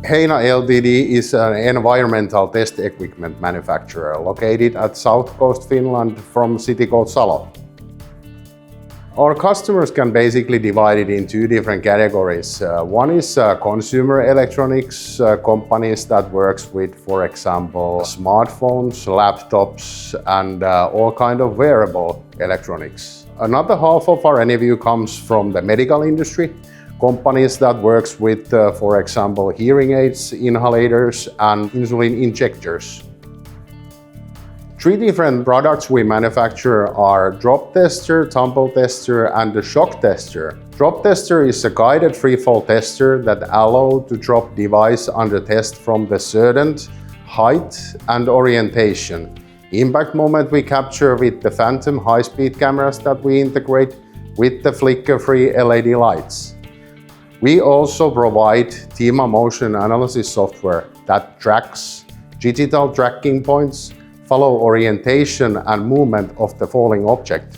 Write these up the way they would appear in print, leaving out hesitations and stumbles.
Heina Ltd is an environmental test equipment manufacturer located at South Coast Finland from a city called Salo. Our customers can basically divide it in two different categories. One is consumer electronics companies that works with, for example, smartphones, laptops, and all kind of wearable electronics. Another half of our revenue comes from the medical industry, companies that works with, for example, hearing aids, inhalators, and insulin injectors. Three different products we manufacture are drop tester, tumble tester, and the shock tester. Drop tester is a guided freefall tester that allows to drop device under test from the certain height and orientation. Impact moment we capture with the phantom high-speed cameras that we integrate with the flicker-free LED lights. We also provide TIMA motion analysis software that tracks digital tracking points, follow orientation and movement of the falling object.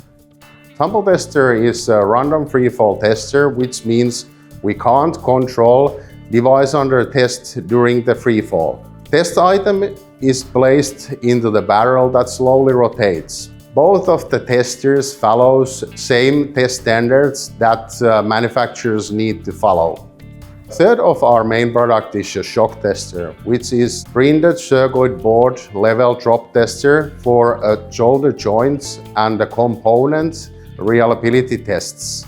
Tumble tester is a random freefall tester, which means we can't control device under test during the freefall. Test item is placed into the barrel that slowly rotates. Both of the testers follows same test standards that manufacturers need to follow. Third of our main product is a shock tester, which is printed circuit board level drop tester for shoulder joints and the component reliability tests.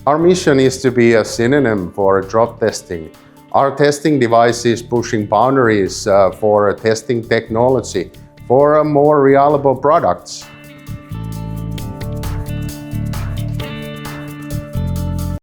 Our mission is to be a synonym for drop testing. Our testing device is pushing boundaries for testing technology for more reliable products.